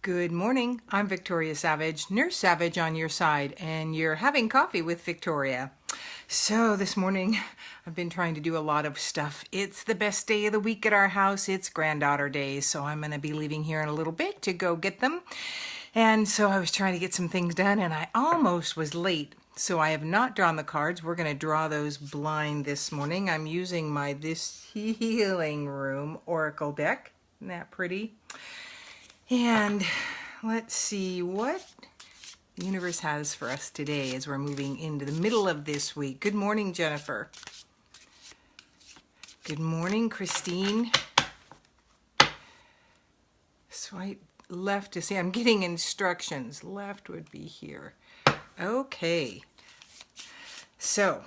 Good morning. I'm Victoria Savage, Nurse Savage on your side, and you're having coffee with Victoria. So this morning, I've been trying to do a lot of stuff. It's the best day of the week at our house. It's granddaughter day, so I'm going to be leaving here in a little bit to go get them. And so I was trying to get some things done, and I almost was late. So I have not drawn the cards. We're going to draw those blind this morning. I'm using my This Healing Room Oracle deck. Isn't that pretty? And let's see what the universe has for us today as we're moving into the middle of this week. Good morning, Jennifer. Good morning, Christine. Swipe left to see. I'm getting instructions. Left would be here. Okay. So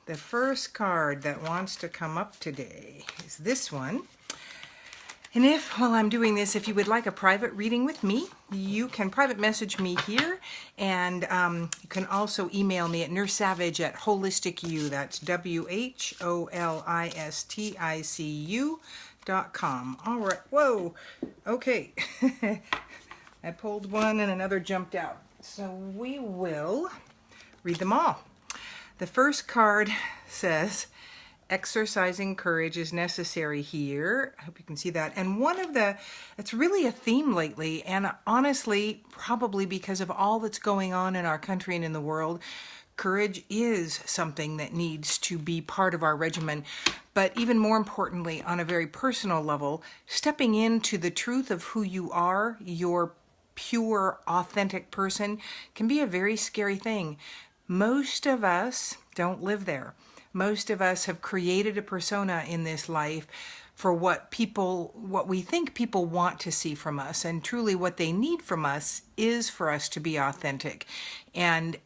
the first card that wants to come up today is this one. And if, while I'm doing this, if you would like a private reading with me, you can private message me here, and you can also email me at nursesavage@holisticu, that's WHOLISTICU.com. All right, whoa, okay. I pulled one and another jumped out. So we will read them all. The first card says, exercising courage is necessary here. I hope you can see that. And it's really a theme lately, and honestly, probably because of all that's going on in our country and in the world, courage is something that needs to be part of our regimen. But even more importantly, on a very personal level, stepping into the truth of who you are, your pure, authentic person, can be a very scary thing. Most of us don't live there. Most of us have created a persona in this life for what we think people want to see from us. And truly what they need from us is for us to be authentic. And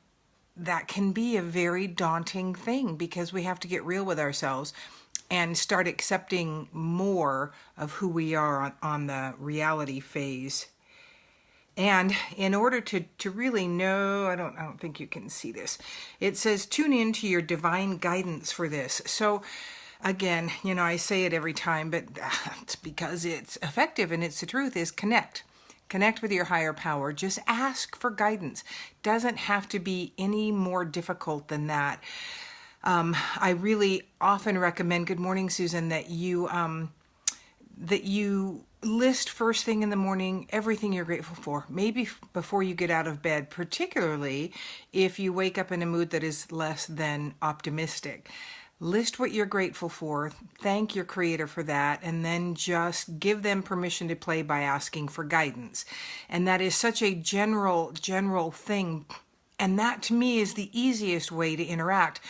that can be a very daunting thing because we have to get real with ourselves and start accepting more of who we are on the reality phase. And in order to really know, I don't think you can see this. It says, tune into your divine guidance for this. So again, I say it every time, but it's because it's effective and it's the truth, is connect. Connect with your higher power. Just ask for guidance. Doesn't have to be any more difficult than that. I really often recommend, good morning, Susan, that you list first thing in the morning everything you're grateful for, maybe before you get out of bed, particularly if you wake up in a mood that is less than optimistic. List what you're grateful for, thank your creator for that, and then just give them permission to play by asking for guidance. And that is such a general thing, and that to me is the easiest way to interact.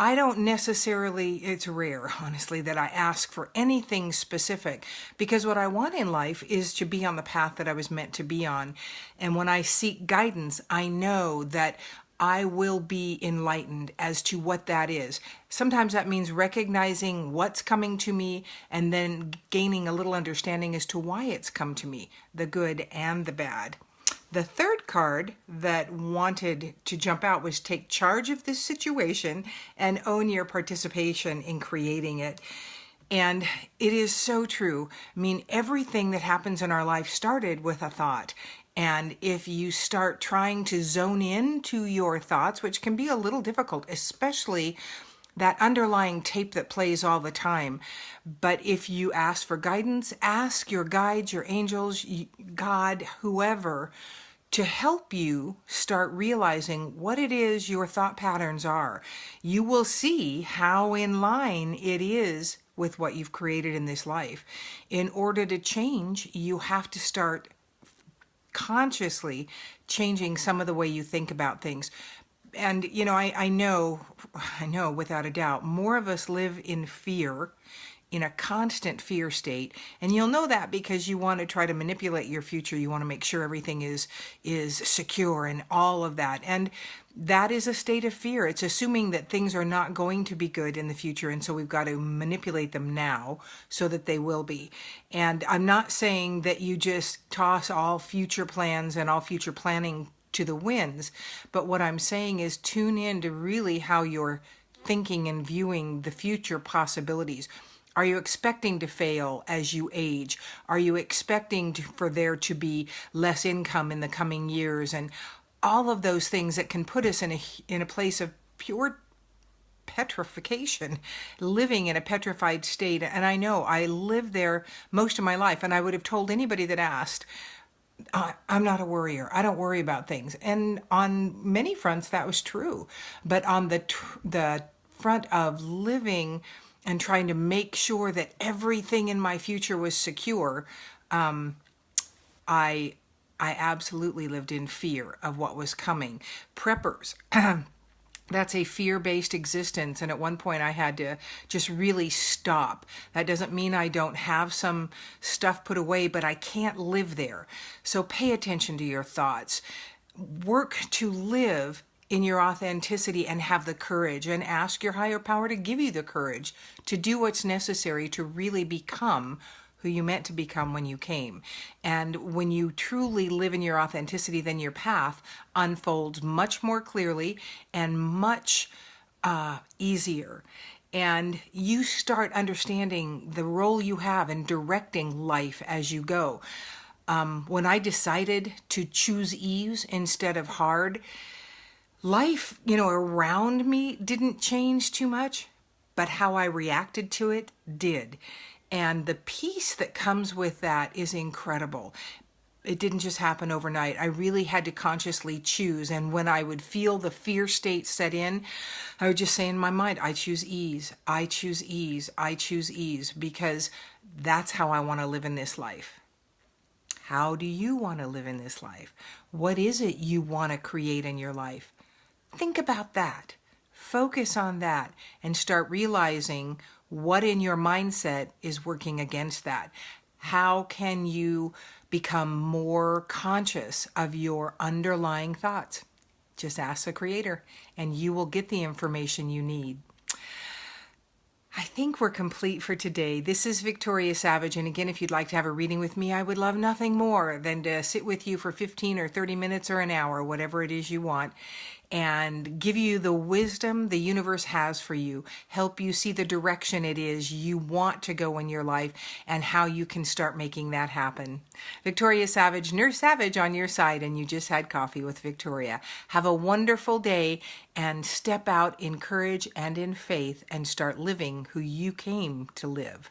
I don't necessarily, it's rare, honestly, that I ask for anything specific, because what I want in life is to be on the path that I was meant to be on. And when I seek guidance, I know that I will be enlightened as to what that is. Sometimes that means recognizing what's coming to me and then gaining a little understanding as to why it's come to me, the good and the bad. The third card that wanted to jump out was take charge of this situation and own your participation in creating it. And it is so true. I mean, everything that happens in our life started with a thought. And if you start trying to zone in to your thoughts, which can be a little difficult, especially that underlying tape that plays all the time. But if you ask for guidance, ask your guides, your angels, God, whoever, to help you start realizing what it is your thought patterns are. You will see how in line it is with what you've created in this life. In order to change, you have to start consciously changing some of the way you think about things. And, I know without a doubt, more of us live in fear, in a constant fear state. And you'll know that because you want to try to manipulate your future. You want to make sure everything is secure and all of that. And that is a state of fear. It's assuming that things are not going to be good in the future. And so we've got to manipulate them now so that they will be. And I'm not saying that you just toss all future plans and all future planning to the winds. But what I'm saying is tune in to really how you're thinking and viewing the future possibilities. Are you expecting to fail as you age? Are you expecting for there to be less income in the coming years? And all of those things that can put us in a place of pure petrification, living in a petrified state. And I know I lived there most of my life, and I would have told anybody that asked, I'm not a worrier. I don't worry about things. And on many fronts, that was true. But on the front of living and trying to make sure that everything in my future was secure, I absolutely lived in fear of what was coming. Preppers. That's a fear-based existence, and at one point I had to just really stop. That doesn't mean I don't have some stuff put away, but I can't live there. So pay attention to your thoughts. Work to live in your authenticity and have the courage, and ask your higher power to give you the courage to do what's necessary to really become who you meant to become when you came. And when you truly live in your authenticity, then your path unfolds much more clearly and much easier. And you start understanding the role you have in directing life as you go. When I decided to choose ease instead of hard, life, around me didn't change too much, but how I reacted to it did. And the peace that comes with that is incredible. It didn't just happen overnight. I really had to consciously choose. And when I would feel the fear state set in, I would just say in my mind, I choose ease, I choose ease, I choose ease, because that's how I want to live in this life. How do you want to live in this life? What is it you want to create in your life? Think about that. Focus on that and start realizing what in your mindset is working against that. How can you become more conscious of your underlying thoughts? Just ask the Creator and you will get the information you need. I think we're complete for today. This is Victoria Savage, and again, if you'd like to have a reading with me, I would love nothing more than to sit with you for 15 or 30 minutes or an hour, whatever it is you want, and give you the wisdom the universe has for you, help you see the direction it is you want to go in your life, and how you can start making that happen. Victoria Savage, Nurse Savage on your side, and you just had coffee with Victoria. Have a wonderful day, and step out in courage and in faith and start living who you came to live.